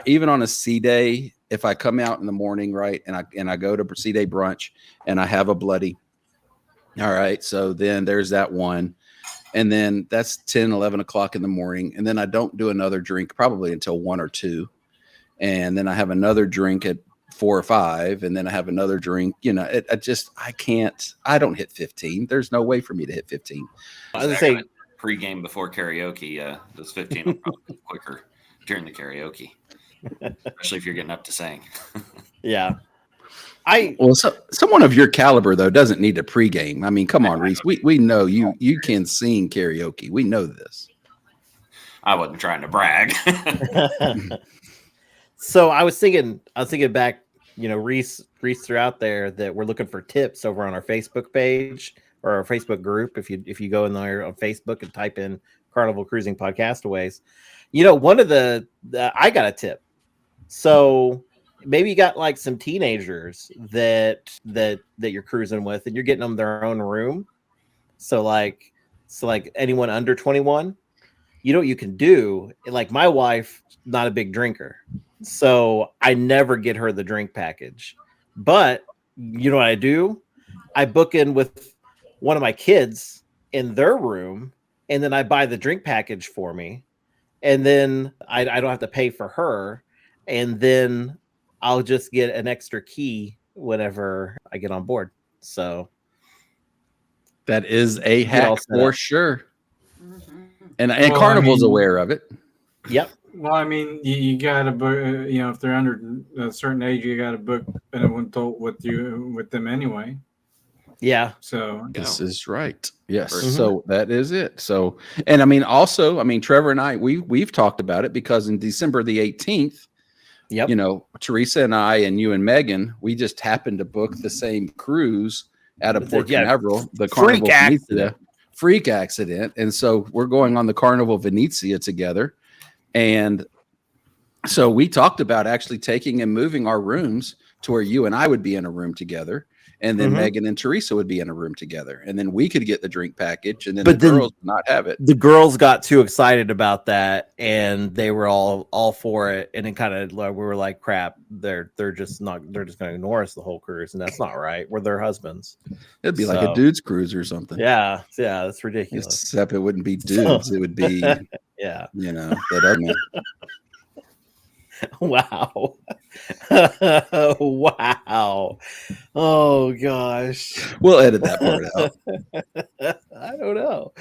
Speaker 1: even on a C day, if I come out in the morning, right, and I go to C day brunch and I have a bloody, all right, so then there's that one. And then that's 10, 11 o'clock in the morning. And then I don't do another drink probably until 1 or 2. And then I have another drink at 4 or 5. And then I have another drink. I don't hit 15. There's no way for me to hit 15.
Speaker 4: I was going to say pre-game before karaoke. Those 15 will probably be quicker during the karaoke, especially if you're getting up to sing.
Speaker 5: Yeah.
Speaker 1: Someone of your caliber though doesn't need a pregame. I mean, come on, Reese. We know you can sing karaoke. We know this.
Speaker 4: I wasn't trying to brag.
Speaker 5: So I was thinking back, Reese threw out there that we're looking for tips over on our Facebook page or our Facebook group. If you go in there on Facebook and type in Carnival Cruising Podcastaways, one of I got a tip. So maybe you got like some teenagers that you're cruising with and you're getting them their own room. So like anyone under 21, what you can do, like my wife, not a big drinker. So I never get her the drink package, but you know what I do? I book in with one of my kids in their room and then I buy the drink package for me. And then I don't have to pay for her. And then I'll just get an extra key whenever I get on board. So
Speaker 1: that is a hack for sure. And Carnival's aware of it.
Speaker 5: Yep.
Speaker 2: Well, I mean, you got to book. If they're under a certain age, you got to book with them anyway.
Speaker 5: Yeah.
Speaker 2: So
Speaker 1: this is right. Yes. Mm-hmm. So that is it. So, and I mean, also, Trevor and I, we've talked about it because in December the 18th,
Speaker 5: yep.
Speaker 1: Teresa and I and you and Megan, we just happened to book the same cruise out of Port Canaveral, the Carnival Venezia. Freak accident. And so we're going on the Carnival Venezia together. And so we talked about actually taking and moving our rooms to where you and I would be in a room together. And then Megan and Teresa would be in a room together. And then we could get the drink package. And then the girls would not have it.
Speaker 5: The girls got too excited about that. And they were all for it. And it kind of we were like, crap, they're just going to ignore us the whole cruise. And that's not right. We're their husbands.
Speaker 1: It'd be like a dude's cruise or something.
Speaker 5: Yeah. Yeah. That's ridiculous.
Speaker 1: Except it wouldn't be dudes. It would be,
Speaker 5: yeah.
Speaker 1: That other.
Speaker 5: Wow. Wow. Oh gosh.
Speaker 1: We'll edit that part out.
Speaker 5: I don't know.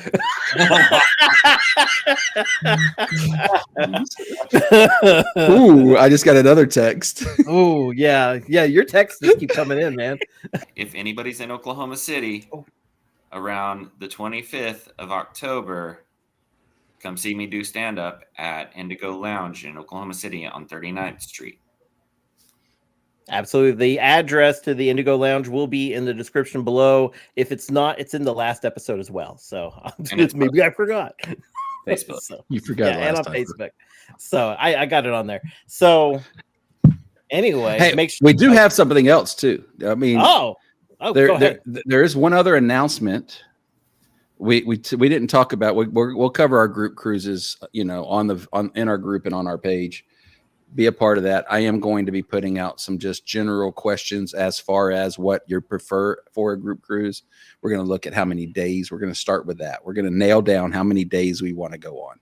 Speaker 1: Ooh, I just got another text.
Speaker 5: Ooh, yeah. Your texts just keep coming in, man.
Speaker 4: If anybody's in Oklahoma City around the 25th of October, come see me do stand up at Indigo Lounge in Oklahoma City on 39th Street.
Speaker 5: Absolutely. The address to the Indigo Lounge will be in the description below. If it's not, it's in the last episode as well. So maybe I forgot.
Speaker 4: Facebook.
Speaker 5: So,
Speaker 1: You forgot
Speaker 5: and
Speaker 1: last
Speaker 5: on
Speaker 1: time.
Speaker 5: Facebook. So I got it on there. So anyway,
Speaker 1: Hey,
Speaker 5: make sure
Speaker 1: we do have something else too. I mean,
Speaker 5: go ahead.
Speaker 1: there is one other announcement. We didn't talk about. We'll cover our group cruises, in our group and on our page. Be a part of that. I am going to be putting out some just general questions as far as what you prefer for a group cruise. We're going to look at how many days. We're going to start with that. We're going to nail down how many days we want to go on.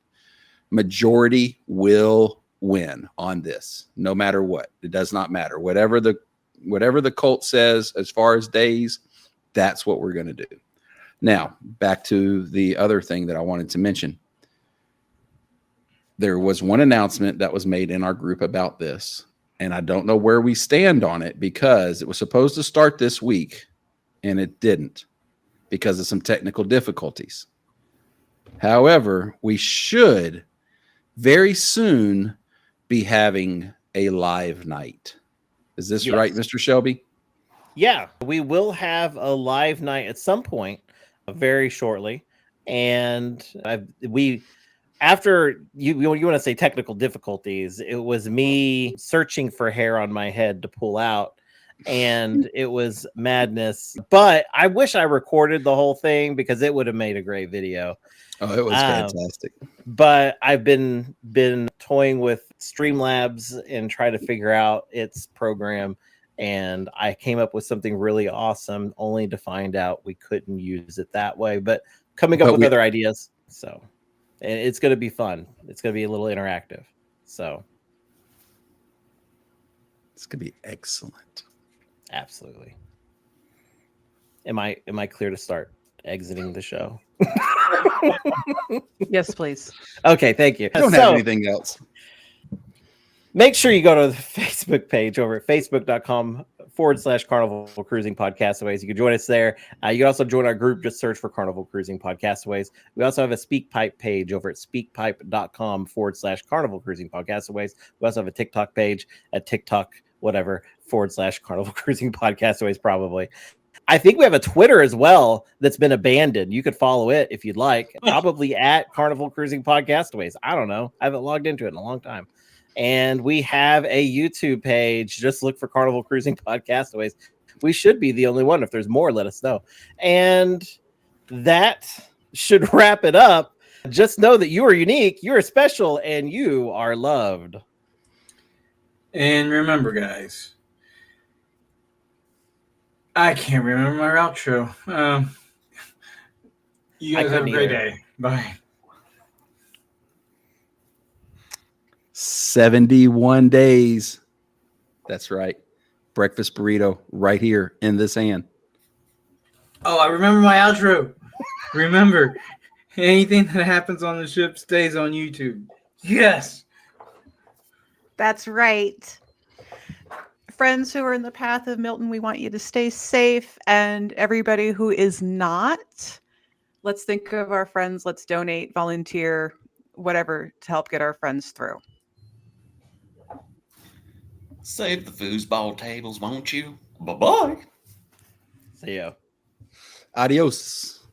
Speaker 1: Majority will win on this, no matter what. It does not matter. Whatever the cult says as far as days, that's what we're going to do. Now, back to the other thing that I wanted to mention. There was one announcement that was made in our group about this, and I don't know where we stand on it because it was supposed to start this week, and it didn't because of some technical difficulties. However, we should very soon be having a live night. Is this right, Mr. Shelby?
Speaker 5: Yeah, we will have a live night at some point very shortly. And after you want to say technical difficulties, it was me searching for hair on my head to pull out, and it was madness. But I wish I recorded the whole thing because it would have made a great video.
Speaker 1: Oh, it was fantastic.
Speaker 5: But I've been toying with Streamlabs and trying to figure out its program, and I came up with something really awesome, only to find out we couldn't use it that way. But coming up with other ideas, so. And it's going to be fun. It's going to be a little interactive. So
Speaker 1: it's going to be excellent.
Speaker 5: Absolutely. Am I clear to start exiting the show?
Speaker 3: Yes, please.
Speaker 5: Okay, thank you.
Speaker 1: I don't have anything else.
Speaker 5: Make sure you go to the Facebook page over at facebook.com/Carnival Cruising Podcastaways. You can join us there. You can also join our group. Just search for Carnival Cruising Podcastaways. We also have a SpeakPipe page over at speakpipe.com/Carnival Cruising Podcastaways. We also have a TikTok page at TikTok/Carnival Cruising Podcastaways, probably. I think we have a Twitter as well that's been abandoned. You could follow it if you'd like, probably at Carnival Cruising Podcastaways. I don't know. I haven't logged into it in a long time. And we have a YouTube page. Just look for Carnival Cruising Podcastaways. We should be the only one. If there's more, let us know. And that should wrap it up. Just know that you are unique, you are special, and you are loved.
Speaker 2: And remember, guys, I can't remember my outro. You guys have a great day. Bye.
Speaker 1: 71 days. That's right. Breakfast burrito right here in this hand.
Speaker 2: Oh, I remember my outro. Remember, anything that happens on the ship stays on YouTube. Yes.
Speaker 3: That's right. Friends who are in the path of Milton, we want you to stay safe. And everybody who is not, let's think of our friends. Let's donate, volunteer, whatever to help get our friends through.
Speaker 4: Save the foosball tables, won't you? Bye-bye.
Speaker 5: See ya.
Speaker 1: Adios.